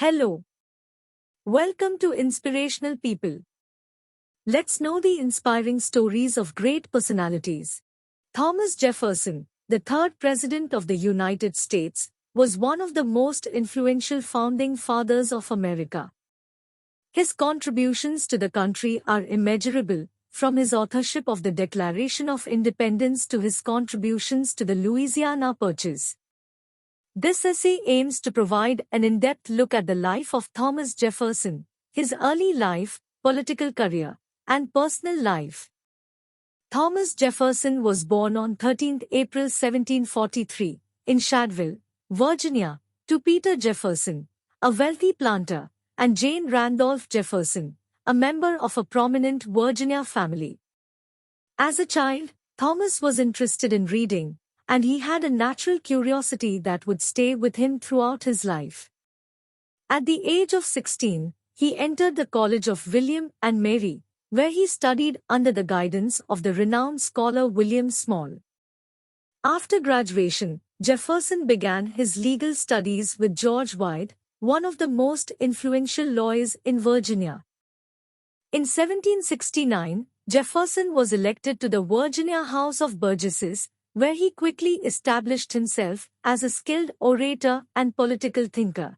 Hello. Welcome to Inspirational People. Let's know the inspiring stories of great personalities. Thomas Jefferson, the third President of the United States, was one of the most influential founding fathers of America. His contributions to the country are immeasurable, from his authorship of the Declaration of Independence to his contributions to the Louisiana Purchase. This essay aims to provide an in-depth look at the life of Thomas Jefferson, his early life, political career, and personal life. Thomas Jefferson was born on 13 April 1743, in Shadwell, Virginia, to Peter Jefferson, a wealthy planter, and Jane Randolph Jefferson, a member of a prominent Virginia family. As a child, Thomas was interested in reading, and he had a natural curiosity that would stay with him throughout his life. At the age of 16, he entered the College of William and Mary, where he studied under the guidance of the renowned scholar William Small. After graduation, Jefferson began his legal studies with George Wythe, one of the most influential lawyers in Virginia. In 1769, Jefferson was elected to the Virginia House of Burgesses, where he quickly established himself as a skilled orator and political thinker.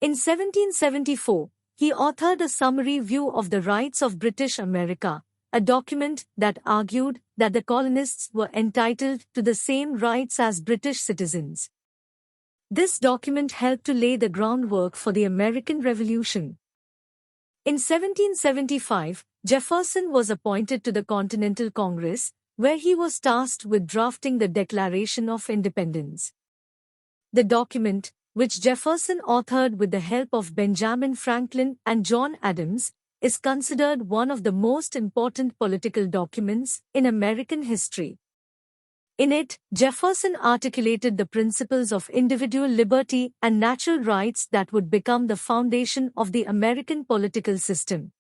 In 1774, he authored a summary view of the rights of British America, a document that argued that the colonists were entitled to the same rights as British citizens. This document helped to lay the groundwork for the American Revolution. In 1775, Jefferson was appointed to the Continental Congress, where he was tasked with drafting the Declaration of Independence. The document, which Jefferson authored with the help of Benjamin Franklin and John Adams, is considered one of the most important political documents in American history. In it, Jefferson articulated the principles of individual liberty and natural rights that would become the foundation of the American political system.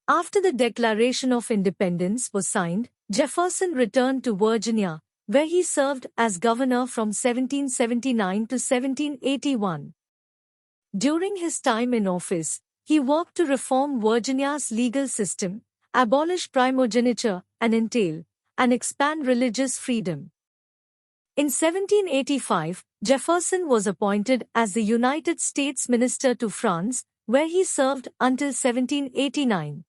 After the Declaration of Independence was signed, Jefferson returned to Virginia, where he served as governor from 1779 to 1781. During his time in office, he worked to reform Virginia's legal system, abolish primogeniture and entail, and expand religious freedom. In 1785, Jefferson was appointed as the United States Minister to France, where he served until 1789.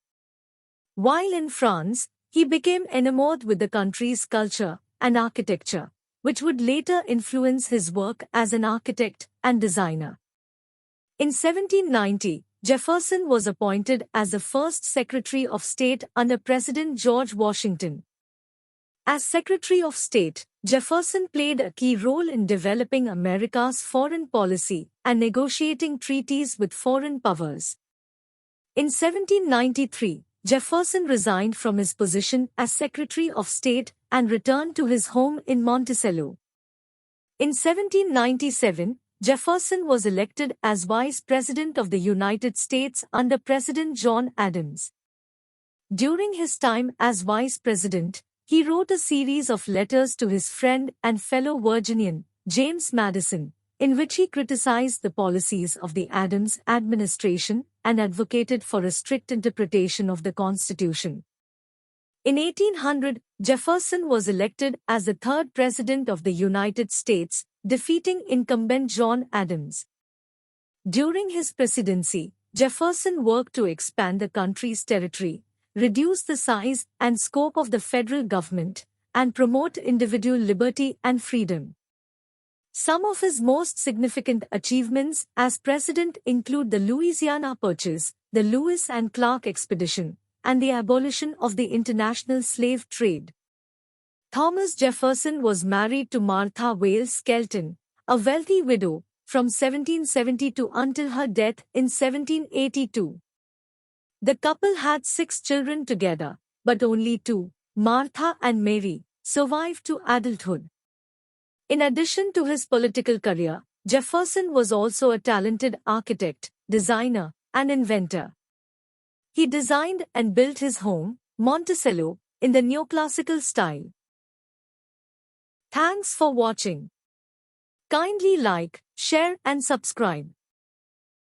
While in France, he became enamored with the country's culture and architecture, which would later influence his work as an architect and designer. In 1790, Jefferson was appointed as the first Secretary of State under President George Washington. As Secretary of State, Jefferson played a key role in developing America's foreign policy and negotiating treaties with foreign powers. In 1793, Jefferson resigned from his position as Secretary of State and returned to his home in Monticello. In 1797, Jefferson was elected as Vice President of the United States under President John Adams. During his time as Vice President, he wrote a series of letters to his friend and fellow Virginian, James Madison, in which he criticized the policies of the Adams administration and advocated for a strict interpretation of the Constitution. In 1800, Jefferson was elected as the third President of the United States, defeating incumbent John Adams. During his presidency, Jefferson worked to expand the country's territory, reduce the size and scope of the federal government, and promote individual liberty and freedom. Some of his most significant achievements as president include the Louisiana Purchase, the Lewis and Clark Expedition, and the abolition of the international slave trade. Thomas Jefferson was married to Martha Wales Skelton, a wealthy widow, from 1772 until her death in 1782. The couple had 6 children together, but only 2, Martha and Mary, survived to adulthood. In addition to his political career, Jefferson was also a talented architect, designer, and inventor. He designed and built his home, Monticello, in the neoclassical style. Thanks for watching. Kindly like, share and subscribe.